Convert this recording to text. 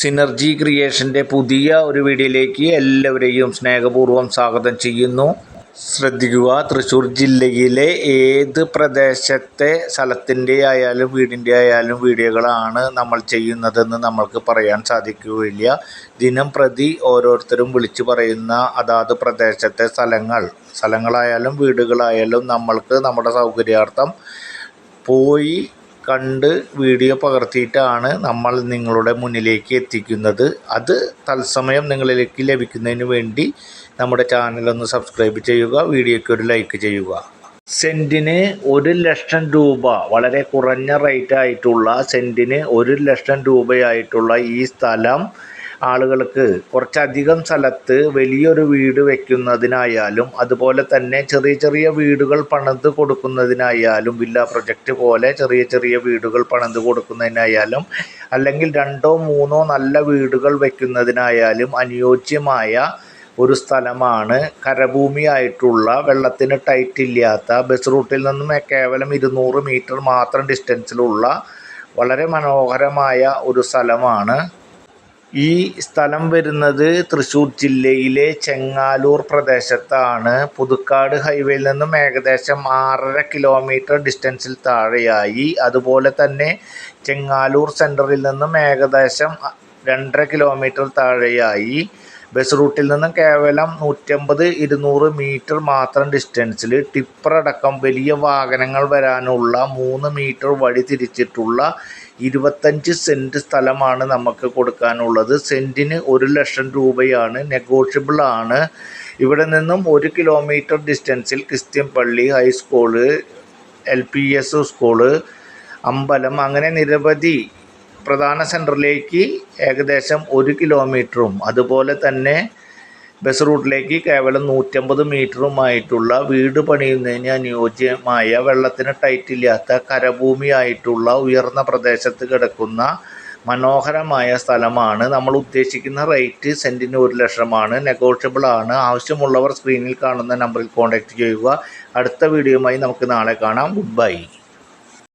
Synergy ക്രിയേഷൻ്റെ പുതിയ ഒരു വീഡിയോയിലേക്ക് എല്ലാവരെയും സ്നേഹപൂർവ്വം സ്വാഗതം ചെയ്യുന്നു. ശ്രദ്ധിക്കുക, തൃശ്ശൂർ ജില്ലയിലെ ഏത് പ്രദേശത്തെ സ്ഥലത്തിൻ്റെ ആയാലും വീടിൻ്റെ ആയാലും വീഡിയോകളാണ് നമ്മൾ ചെയ്യുന്നതെന്ന് നമ്മൾക്ക് പറയാൻ സാധിക്കുകയില്ല. ദിനം പ്രതി ഓരോരുത്തരും വിളിച്ചു പറയുന്ന അതാത് പ്രദേശത്തെ സ്ഥലങ്ങളായാലും വീടുകളായാലും നമ്മൾക്ക് നമ്മുടെ സൗകര്യാർത്ഥം പോയി കണ്ട് വീഡിയോ പകർത്തിയിട്ടാണ് നമ്മൾ നിങ്ങളുടെ മുന്നിലേക്ക് എത്തിക്കുന്നത്. അത് തത്സമയം നിങ്ങളിലേക്ക് ലഭിക്കുന്നതിന് വേണ്ടി നമ്മുടെ ചാനലൊന്ന് സബ്സ്ക്രൈബ് ചെയ്യുക, വീഡിയോയ്ക്ക് ഒരു ലൈക്ക് ചെയ്യുക. സെൻറ്റിന് 1,00,000 രൂപ, വളരെ കുറഞ്ഞ റേറ്റ് ആയിട്ടുള്ള സെൻറ്റിന് 1,00,000 രൂപയായിട്ടുള്ള ഈ സ്ഥലം ആളുകൾക്ക് കുറച്ചധികം സ്ഥലത്ത് വലിയൊരു വീട് വയ്ക്കുന്നതിനായാലും അതുപോലെ തന്നെ ചെറിയ ചെറിയ വീടുകൾ പണിത് കൊടുക്കുന്നതിനായാലും വില്ല പ്രൊജക്റ്റ് പോലെ ചെറിയ ചെറിയ വീടുകൾ പണിത് കൊടുക്കുന്നതിനായാലും അല്ലെങ്കിൽ 2-3 നല്ല വീടുകൾ വയ്ക്കുന്നതിനായാലും അനുയോജ്യമായ ഒരു സ്ഥലമാണ്. കരഭൂമിയായിട്ടുള്ള, വെള്ളത്തിന് ടൈറ്റ് ഇല്ലാത്ത, ബസ് റൂട്ടിൽ നിന്നും കേവലം 200 മീറ്റർ മാത്രം ഡിസ്റ്റൻസിലുള്ള വളരെ മനോഹരമായ ഒരു സ്ഥലമാണ്. ഈ സ്ഥലം വരുന്നത് തൃശ്ശൂർ ജില്ലയിലെ ചെങ്ങാലൂർ പ്രദേശത്താണ്. പുതുക്കാട് ഹൈവേയിൽ നിന്നും ഏകദേശം 6.5 കിലോമീറ്റർ ഡിസ്റ്റൻസിൽ താഴെയായി. അതുപോലെ തന്നെ ചെങ്ങാലൂർ സെൻറ്ററിൽ നിന്നും ഏകദേശം 2.5 കിലോമീറ്റർ താഴെയായി. ബസ് റൂട്ടിൽ നിന്നും കേവലം 150-200 മീറ്റർ മാത്രം ഡിസ്റ്റൻസിൽ ടിപ്പർ അടക്കം വലിയ വാഹനങ്ങൾ വരാനുള്ള 3 മീറ്റർ വഴി തിരിച്ചിട്ടുള്ള 25 സെൻറ്റ് സ്ഥലമാണ് നമുക്ക് കൊടുക്കാനുള്ളത്. സെൻറ്റിന് 1,00,000 രൂപയാണ്, നെഗോഷ്യബിൾ ആണ്. ഇവിടെ നിന്നും 1 കിലോമീറ്റർ ഡിസ്റ്റൻസിൽ ക്രിസ്ത്യൻ പള്ളി, ഹൈസ്കൂള്, LPS സ്കൂള്, അമ്പലം, അങ്ങനെ നിരവധി പ്രധാന സെൻറ്ററിലേക്ക് ഏകദേശം 1 കിലോമീറ്ററും അതുപോലെ തന്നെ ബസ് റൂട്ടിലേക്ക് കേവലം 150 മീറ്ററുമായിട്ടുള്ള വീട് പണിയുന്നതിന് അനുയോജ്യമായ, വെള്ളത്തിന് ടൈറ്റ് ഇല്ലാത്ത, കരഭൂമിയായിട്ടുള്ള ഉയർന്ന പ്രദേശത്ത് കിടക്കുന്ന മനോഹരമായ സ്ഥലമാണ്. നമ്മൾ ഉദ്ദേശിക്കുന്ന റേറ്റ് സെൻറ്റിന് 1,00,000 നെഗോഷ്യബിൾ ആണ്. ആവശ്യമുള്ളവർ സ്ക്രീനിൽ കാണുന്ന നമ്പറിൽ കോൺടാക്റ്റ് ചെയ്യുക. അടുത്ത വീഡിയോയുമായി നമുക്ക് നാളെ കാണാം. Good bye.